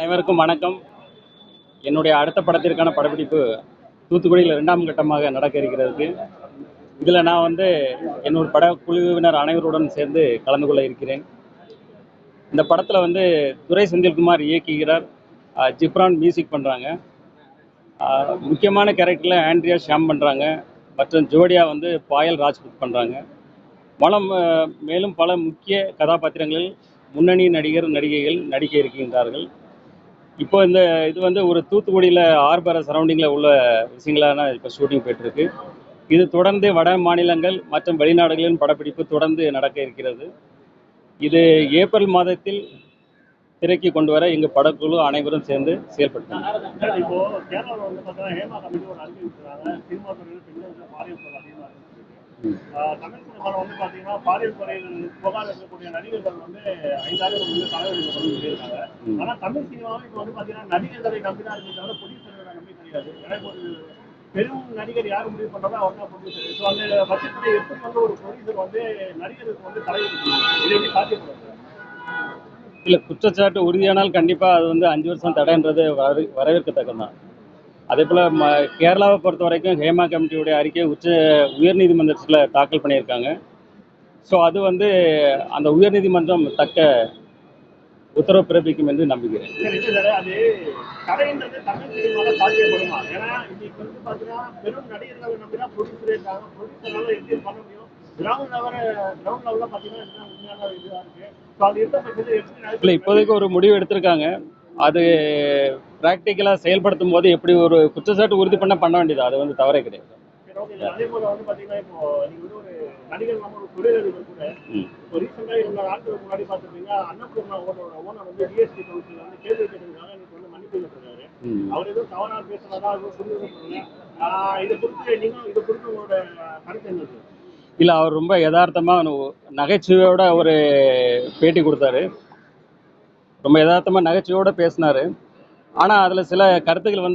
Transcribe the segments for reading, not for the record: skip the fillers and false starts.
அனைவருக்கும் வணக்கம். என்னுடைய அடுத்த படத்திற்கான படப்பிடிப்பு தூத்துக்குடியில் 2ஆம் கட்டமாக நடக்க இருக்கிறது. இதில் நான் என்னோட படக்குழுவினர் அனைவருடன் சேர்ந்து கலந்து கொள்ள இருக்கிறேன். இந்த படத்தில் துரை செந்தில்குமார் இயக்குகிறார். ஜிப்ரான் மியூசிக் பண்ணுறாங்க. முக்கியமான கேரக்டரில் ஆண்ட்ரியா ஷாம் பண்ணுறாங்க. மற்றும் ஜோடியா பாயல் ராஜ்புத் பண்ணுறாங்க. மேலும் பல முக்கிய கதாபாத்திரங்களில் முன்னணி நடிகைகள் நடிக்க இருக்கின்றார்கள். இப்போ இது ஒரு தூத்துக்குடியில் ஆர்பர சரௌண்டிங்கில் உள்ள விஷயங்களான இப்போ ஷூட்டிங் போயிட்டுருக்கு. இது தொடர்ந்து வட மாநிலங்கள் மற்றும் வெளிநாடுகளின் படப்பிடிப்பு தொடர்ந்து நடக்க இருக்கிறது. இது ஏப்ரல் மாதத்தில் திரைக்கு கொண்டு வர எங்கள் படக்குழு அனைவரும் சேர்ந்து செயல்படுத்தாங்க. தமிழ் சினிமாவில் பார்த்தீங்கன்னா பாலியல் முறையில் புகார் இருக்கக்கூடிய நடிகர்கள் 5 ஆண்டுகள் தலைவர்கள் சொல்லியிருக்காங்க. ஆனால் தமிழ் சினிமாவில் இப்போ பார்த்தீங்கன்னா நடிகர்களை நம்பிதான் இருக்கே தவிர ப்ரொடியூசர்களை நம்பி கிடையாது. எனக்கு ஒரு பெரும் நடிகர் யார் முடிவு பண்ணுறதோ அவர் தான் ப்ரொடியூசர். ஸோ அந்த பட்சத்தில் எப்படி ஒரு ப்ரொடியூசர் நடிகருக்கு தலைவர் இதை எப்படி சாத்தியப்படுறது? இல்லை, குற்றச்சாட்டு உறுதியானால் கண்டிப்பாக அது 5 வருஷம் தடைன்றது வரவேற்கத்தக்கதான். அதே போல் கேரளாவை பொறுத்த வரைக்கும் ஹேமா கமிட்டியுடைய அறிக்கை உயர்நீதிமன்றத்தில் தாக்கல் பண்ணியிருக்காங்க. ஸோ அது அந்த உயர்நீதிமன்றம் தக்க உத்தரவு பிறப்பிக்கும் என்று நம்புகிறேன். அது தடைன்றது தமிழ் சினிமாவில் சாத்தியப்படுமா? ஏன்னா இன்னைக்கு பார்த்தீங்கன்னா பெரும் நடிகர்களை நம்பிதான் ப்ரொடியூசரே இருக்காங்க. ப்ரொடியூசரால் எப்படி பண்ண முடியும்? கிரவுண்ட் லெவலில் பார்த்தீங்கன்னா உண்மையான இதுவாக இருக்கு. ஸோ அது இருந்த பட்சத்தில் இல்லை, இப்போதைக்கு ஒரு முடிவு எடுத்திருக்காங்க. அது ப்ராக்டிக்கலாக செயல்படுத்தும் போது எப்படி ஒரு குற்றச்சாட்டு உறுதி பண்ண வேண்டியது, அது தவறே கிடையாது. அதே போல பார்த்தீங்கன்னா இப்போ நீங்கள் ஒரு நடிகர் நம்ம ஒரு தொழிலதிபர் கூட இப்போ ரீசெண்டாக 2 நாட்களுக்கு முன்னாடி பார்த்துருப்பீங்க, அன்னபூர்ணா ஓனர் ஜிஎஸ்டி கவுன்சில் கேள்வி கேட்டதுக்காக எனக்கு மன்னிப்பு கேட்டிருக்காரு. அவர் எதுவும் தவறாக பேசுனதா எதுவும் புரிஞ்சுக்க. இதை குறித்து உங்களோட கருத்து என்னது? இல்லை, அவர் ரொம்ப யதார்த்தமாக நகைச்சுவையோட ஒரு பேட்டி கொடுத்தாரு. ரொம்ப யதார்த்தமாக நகைச்சுவையோடு பேசினார். ஆனால் அதில் சில கருத்துக்கள்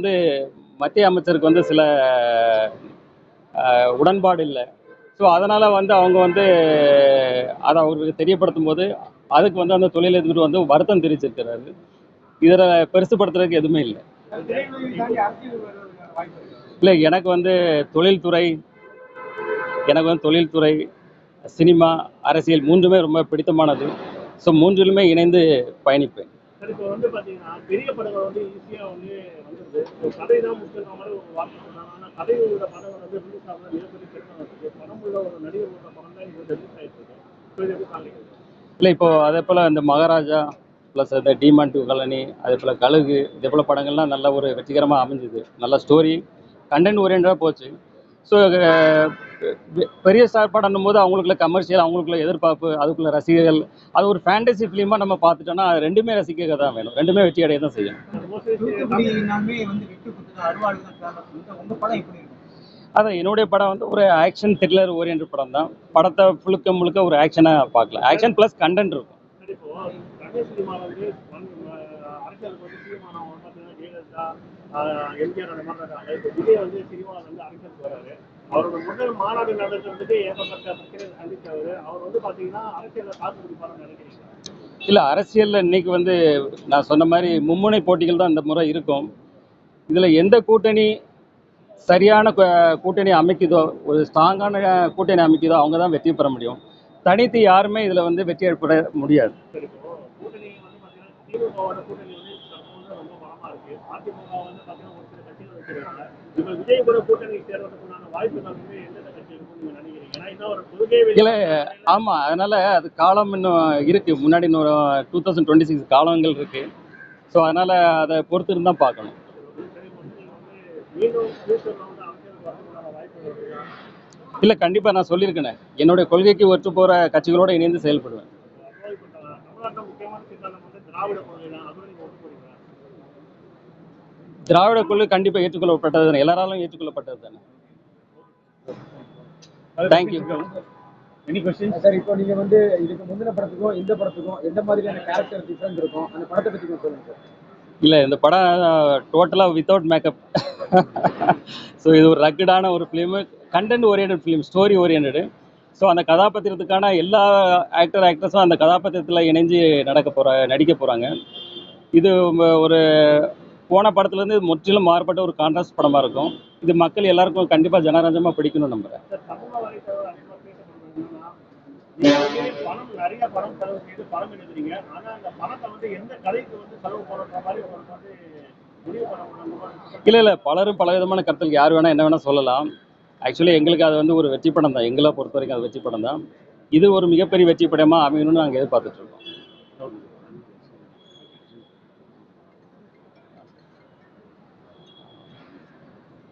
மத்திய அமைச்சருக்கு சில உடன்பாடு இல்லை. ஸோ அதனால் அவங்க அதை அவருக்கு தெரியப்படுத்தும் போது அதுக்கு அந்த தொழிலதிபர் வருத்தம் தெரிவிச்சிருக்கிறாரு. இதில் பெருசுப்படுத்துறதுக்கு எதுவுமே இல்லை. இல்லை, எனக்கு தொழில்துறை, சினிமா, அரசியல் 3மே ரொம்ப பிடித்தமானது. ஸோ 3லுமே இணைந்து பயணிப்பேன். இப்போ பார்த்தீங்கன்னா பெரிய படங்கள் ஈஸியாக வந்துடுது. கதை தான் முக்கியம் மாதிரி ஒரு வார்த்தை சொன்னாங்க. ஆனால் கதையோட படம் ரிலீஸ் ஆகுது மிகப்பெரிய பிரச்சனை. படம் உள்ள ஒரு நடிகரோட படம் தான் இங்கே ரிலீஸ் ஆகிட்டு இருக்கு. ஸோ இது எப்படி காமிக்கிறது? இல்லை, இப்போது அதே போல் இந்த மகாராஜா ப்ளஸ் இந்த டிமாண்ட் டு காலனி, அதே போல் கழுகு, இதே போல் படங்கள்லாம் நல்ல ஒரு வெற்றிகரமாக அமைஞ்சுது. நல்ல ஸ்டோரி, கண்டென்ட் ஓரியன்டாக போச்சு. ஸோ பெரிய ஸ்டார் படம்னும் போது அவங்களுக்குள்ள கமர்ஷியல், அவங்களுக்குள்ள எதிர்பார்ப்பு, அதுக்குள்ள ரசிகர்கள், அது ஒரு ஃபேண்டசி ஃபிலிமாக நம்ம பார்த்துட்டோன்னா அது 2மே ரசிக்க தான் வேணும். 2மே வெற்றி அடைய தான் செய்யும். அதான் என்னுடைய படம் ஒரு ஆக்ஷன் த்ரில்லர் ஓரியன்ட் படம் தான். படத்தை முழுக்க ஒரு ஆக்ஷனாக பார்க்கலாம். ஆக்ஷன் ப்ளஸ் கண்டென்ட் இருக்கும். அவரோட முதல் மாநாடு நடத்துறதுக்கு ஏற்பட்ட பிரச்சனை சந்திச்சவர். அவர் பார்த்தீங்கன்னா அரசியலில் காத்து பிடிப்பாருன்னு நினைக்கிறீங்க? இல்லை, அரசியலில் இன்னைக்கு நான் சொன்ன மாதிரி மும்முனை போட்டிகள் தான் இந்த முறை இருக்கும். இதில் எந்த கூட்டணி சரியான கூட்டணி அமைக்குதோ, ஒரு ஸ்ட்ராங்கான கூட்டணி அமைக்குதோ அவங்க தான் வெற்றி பெற முடியும். தனித்து யாருமே இதில் வெற்றி ஏற்பட முடியாது. கூட்டணி பார்த்தீங்கன்னா திமுகவோட கூட்டணி ரொம்ப பலமாக இருக்குது. அதிமுக பார்த்தீங்கன்னா ஒரு சில கட்சிகள் வச்சிருக்காங்க. இப்போ விஜய் கூட கூட்டணி சேர்வதற்குண்டான வாய்ப்புகள் எந்தெந்த கட்சி இருக்குன்னு நீங்கள் நினைக்கிறீங்க? ஏன்னா இன்னும் ஒரு கொள்கை இல்லை, ஆமாம், அதனால் அது காலம் இன்னும் இருக்குது. முன்னாடி இன்னொரு 2026 காலங்கள் இருக்குது. ஸோ அதனால் அதை பொறுத்து இருந்தால் பார்க்கணும். இல்லை, கண்டிப்பாக நான் சொல்லியிருக்கேனே, என்னுடைய கொள்கைக்கு ஒற்று போகிற கட்சிகளோடு இணைந்து செயல்படுவேன். திராவிட கொள்கை கண்டிப்பாக ஏற்றுக்கொள்ளப்பட்டது தானே, எல்லாராலும் ஏற்றுக்கொள்ளப்பட்டது தானே. தேங்க்யூ. Any question sir? இப்போ நீங்க இதுக்கு முந்தின படத்துக்கும் இந்த படத்துக்கும் எந்த மாதிரியான கேரக்டர் டிஃபரன்ஸ் இருக்கும், அந்த படத்தை பற்றி சொல்லுங்க சார். இல்லை, இந்த படம் டோட்டலாக வித்தவுட் மேக்கப். ஸோ இது ஒரு ரக்கடான ஒரு film, content oriented film, story oriented. So அந்த கதாபாத்திரத்துக்கான எல்லா ஆக்டர்ஸும் அந்த கதாபாத்திரத்தில் இணைஞ்சு நடிக்க போகிறாங்க. இது ஒரு போன படத்துலேருந்து முற்றிலும் மாறுபட்ட ஒரு கான்ட்ராஸ்ட் படமாக இருக்கும். இது மக்கள் எல்லாருக்கும் கண்டிப்பாக ஜனரஞ்சமாக பிடிக்கணும்னு நம்புகிறேன். இந்த சமூக வலைத்தளம் அதிகமா பேசப்படுறது என்னன்னா, நீங்க வந்து நிறைய பணம் செலவு செய்து படம் எடுக்குறீங்க. ஆனா அந்த பணத்தை வந்து எந்த கதைக்கு வந்து செலவு பண்ற மாதிரி உங்களுக்கு வந்து முடிவு பண்ண முடியுமா? இல்லை பலரும் பல விதமான கருத்துக்கு யார் வேணால் என்ன வேணால் சொல்லலாம். ஆக்சுவலி எங்களுக்கு அது வந்து ஒரு வெற்றி படம் தான். எங்களை பொறுத்த வரைக்கும் அது வெற்றி படம் தான். இது ஒரு மிகப்பெரிய வெற்றி படமாக அமையணும்னு நாங்கள் எதிர்பார்த்துட்டு இருக்கோம்.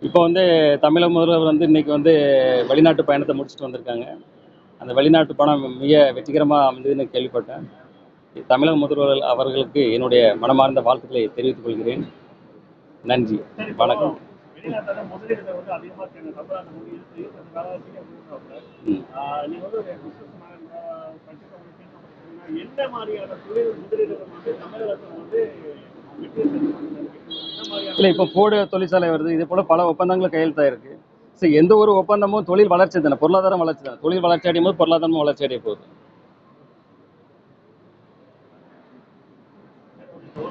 இப்போ வந்து தமிழக முதல்வர் வந்து இன்னைக்கு வந்து வெளிநாட்டு பயணத்தை முடிச்சுட்டு வந்திருக்காங்க. அந்த வெளிநாட்டு பயணம் மிக வெற்றிகரமாக அமைந்ததுன்னு கேள்விப்பட்டேன். தமிழக முதல்வர் அவர்களுக்கு என்னுடைய மனமார்ந்த வாழ்த்துக்களை தெரிவித்துக் கொள்கிறேன். நன்றி, சரி, இப்போ வணக்கம். வெளிநாட்டுல முதலீடுகள் வந்து அதிகமா நம்ம அந்த மொழி இருக்கு. அதனால நீங்க வந்து ஒரு பிசினஸ் மேன் என்ன மாதிரியான தொழில் முதலீடுகள் வந்து தமிழகத்தில் வந்து வெற்றி பெற்றிருக்காங்க? என்ன மாதிரியான இல்லை இப்போ ஃபோர்டு தொழிற்சாலை வருது. இதே போல் பல ஒப்பந்தங்கள் கையெழுத்தாயிருக்கு. ஸோ எந்த ஒரு ஒப்பந்தமும் தொழில் வளர்ச்சி தானே, பொருளாதாரம் வளர்ச்சி தானே. தொழில் வளர்ச்சி அடையும் போது பொருளாதாரமும் வளர்ச்சி அடைய போகுது.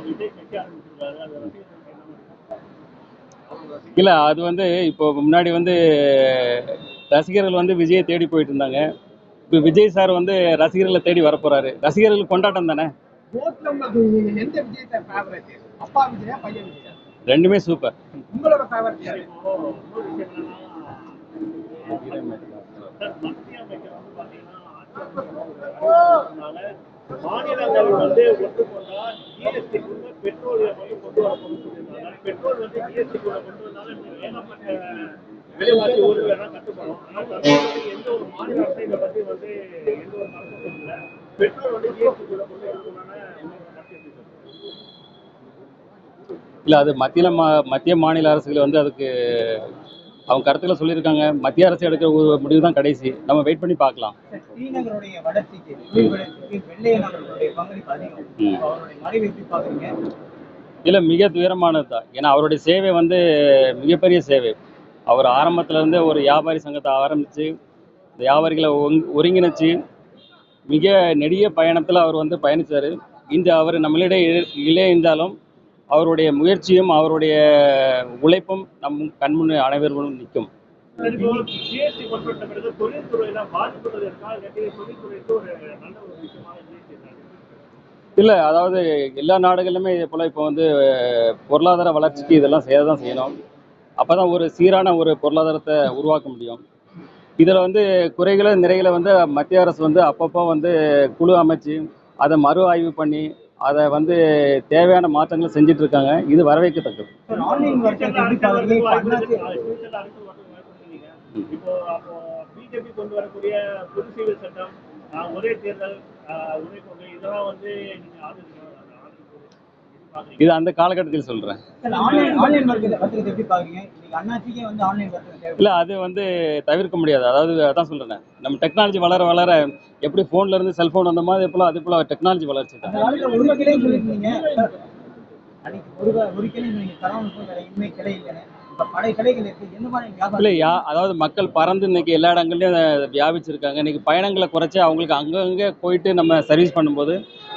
விஜய் கட்சி ஆரம்பிச்சிருக்காரு, அது ரசிகர்களுக்கு என்ன மாதிரி? இல்லை அது வந்து இப்போ முன்னாடி வந்து ரசிகர்கள் வந்து விஜயை தேடி போயிட்டு இருந்தாங்க. இப்போ விஜய் சார் வந்து ரசிகர்களை தேடி வரப்போறாரு. ரசிகர்களுக்கு கொண்டாட்டம் தானே. போட்ல உங்களுக்கு எந்த விஜய் சார் ஃபேவரட்? அப்பா விஜயா, பையன் விஜயா? ரெண்டுமே சூப்பர். உங்களோட ஃபேவரட் யாரு? இப்போ இன்னொரு விஷயம் என்னன்னா, மத்திய அமைச்சர் வந்து பாத்தீங்கன்னா மாநிலங்கள் வந்து ஒட்டுக்கொண்டா ஜிஎஸ்டிக்குள்ள பெட்ரோலியம் வந்து கொண்டு வரணும்னு சொல்லியிருந்தாங்க. பெட்ரோல் வந்து ஜிஎஸ்டிக்குள்ள கொண்டு வந்தாலும் ஏகப்பட்ட விலைவாசி ஊர்களெல்லாம் கட்டுப்படும். ஆனால் தமிழ்நாடு எந்த ஒரு மாநில அரசு இதை பத்தி வந்து எந்த ஒரு கருத்தும் இல்லை. பெட்ரோல் வந்து ஜிஎஸ்டிக்குள்ள கொண்டு வரணும்னால கருத்து எப்படி சொல்றீங்க? இல்லை அது மத்திய மாநில அரசுகள் வந்து அதுக்கு அவங்க கருத்துக்களை சொல்லியிருக்காங்க. மத்திய அரசு எடுக்கிற ஒரு முடிவு தான் கடைசி. நம்ம வெயிட் பண்ணி பார்க்கலாம். ஸ்ரீநகருடைய வளர்ச்சிக்கு, தொழில் வளர்ச்சிக்கு வெள்ளையன் அவர்களுடைய பங்களிப்பு அதிகம். அவருடைய மறைவு எப்படி பாக்குறீங்க? இல்லை மிக துயரமானது தான். ஏன்னா அவருடைய சேவை வந்து மிகப்பெரிய சேவை. அவர் ஆரம்பத்துலேருந்து ஒரு வியாபாரி சங்கத்தை ஆரம்பித்து இந்த வியாபாரிகளை ஒருங்கிணைச்சு மிக நெடிய பயணத்தில் அவர் வந்து பயணித்தார். இன்று அவர் நம்மளிடையே இல்லை என்றாலும் அவருடைய முயற்சியும் அவருடைய உழைப்பும் நம் கண்முன்னே அனைவரும் நிற்கும். சரி, இப்போ ஜிஎஸ்டி கொண்டு வந்த பிறகு தொழில்துறையில பாதிப்புகள் இருக்கா? இல்லாட்டி தொழில்துறைக்கு ஒரு நல்ல ஒரு விஷயமாக ஜிஎஸ்டி இருக்காங்க? இல்லை அதாவது எல்லா நாடுகளிலுமே இதே போல் இப்போ வந்து பொருளாதார வளர்ச்சிக்கு இதெல்லாம் செய்ய தான் செய்யணும். அப்போ தான் ஒரு சீரான ஒரு பொருளாதாரத்தை உருவாக்க முடியும். இதில் வந்து குறைகளை நிறைகளை வந்து மத்திய அரசு வந்து அப்பப்போ வந்து குழு அமைச்சு அதை மறு ஆய்வு பண்ணி அதை வந்து தேவையான மாற்றங்களை செஞ்சுட்டு இருக்காங்க. இது வரவேற்கத்தக்கது. இப்போ அப்போ பிஜேபி கொண்டு வரக்கூடிய பொது சிவில் சட்டம், ஒரே தேர்தல், ஒரே கொள்கை, இதெல்லாம் வந்து நீங்க இது அந்த காலகட்டத்தில் சொல்கிறேன். இல்லை அது வந்து தவிர்க்க முடியாது. அதாவது அதான் சொல்கிறேன், நம்ம டெக்னாலஜி வளர வளர எப்படி ஃபோன்ல இருந்து செல்ஃபோன் வந்த மாதிரி போல் அது போல் டெக்னாலஜி வளர்ச்சி தான். இல்லை அதாவது மக்கள் பறந்து இன்னைக்கு எல்லா இடங்கள்லையும் வியாபிச்சிருக்காங்க. இன்னைக்கு பயணங்களை குறைச்சி அவங்களுக்கு அங்கங்கே போயிட்டு நம்ம சர்வீஸ் பண்ணும்போது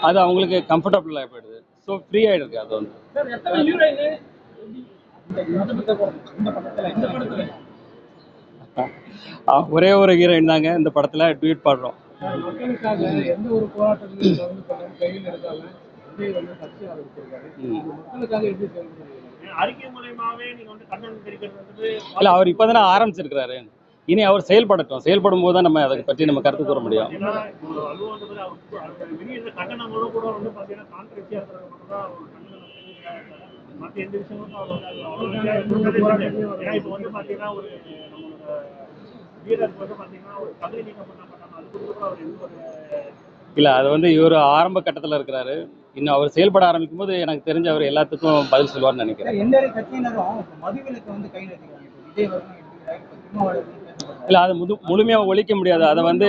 அது அவங்களுக்கு கம்ஃபர்டபுளாக போயிடுது. ஸோ ஃப்ரீ ஆகிடுருக்கு. அது வந்து ஒரே ஒரு ஹீரோயின் தாங்க இந்த படத்தில் ட்வீட் பாடுறோம். மக்களுக்காக எந்த ஒரு போராட்டத்திலும் கலந்து கொள்ள கையில் எடுக்காம விஜய் வந்து கட்சி ஆரம்பிச்சிருக்காரு. மக்களுக்காக எப்படி செயல்படுறீங்க? அறிக்கை மூலமாவே நீங்க வந்து கண்டனம் தெரிவிக்கிறது வந்து இல்லை அவர் இப்போ தானே ஆரம்பிச்சிருக்கிறாரு. இனி அவர் செயல்படட்டும். செயல்படும் போது தான் நம்ம அதை பற்றி நம்ம கருத்து கூற முடியும். கண்டனங்களும் கூட வந்து பாத்தீங்கன்னா கான்ட்ரவர்சியா இருக்கிறது மட்டும் தான் மற்ற எந்த விஷயமும் ஏன்னா இப்போ வந்து பாத்தீங்கன்னா ஒரு நம்மளோட வீரருக்கு வந்து பாத்தீங்கன்னா ஒரு பதவி நீக்கம் பண்ணப்பட்டாங்க. அது கூட அவர் எந்த ஒரு இல்லை அது வந்து இவர் ஆரம்ப கட்டத்தில் இருக்கிறாரு. இன்னும் அவர் செயல்பட ஆரம்பிக்கும் போது எனக்கு தெரிஞ்ச அவர் எல்லாத்துக்கும் பதில் சொல்வார்னு நினைக்கிறேன். எந்த கட்சியினரும் மதுவிலக்கு வந்து கையில் எடுத்துக்கிறாங்க. இல்லை அது முழுமையாக ஒழிக்க முடியாது. அதை வந்து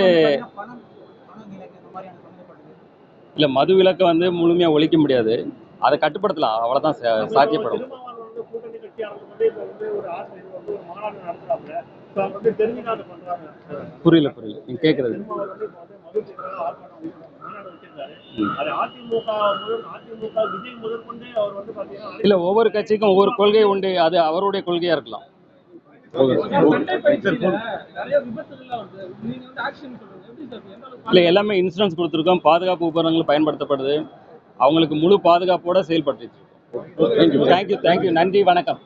இல்லை மது விலக்கை வந்து முழுமையாக ஒழிக்க முடியாது. அதை கட்டுப்படுத்தலாம், அவ்வளோதான் சாத்தியப்படும். கூட்டணி கட்சியாளர்கள் வந்து இப்போ வந்து ஒரு ஆசிரியர் வந்து ஒரு மாநாடு நடத்துறாங்க. ஸோ அவங்க வந்து தெரிஞ்சுக்காது பண்றாங்க. புரியல நீங்க கேட்கறது. வந்து இப்போ வந்து மது மாநாடு வச்சிருக்காரு. அது அதிமுக விஜய் முதற்கொண்டு அவர் வந்து பாத்தீங்கன்னா இல்லை, ஒவ்வொரு கட்சிக்கும் ஒவ்வொரு கொள்கை உண்டு, அது அவருடைய கொள்கையாக இருக்கலாம். இல்லை, எல்லாமே இன்சூரன்ஸ் கொடுத்துருக்கோம், பாதுகாப்பு உபகரணங்கள் பயன்படுத்தப்படுது, அவங்களுக்கு முழு பாதுகாப்போட செயல்பட்டு. தேங்க்யூ, நன்றி, வணக்கம்.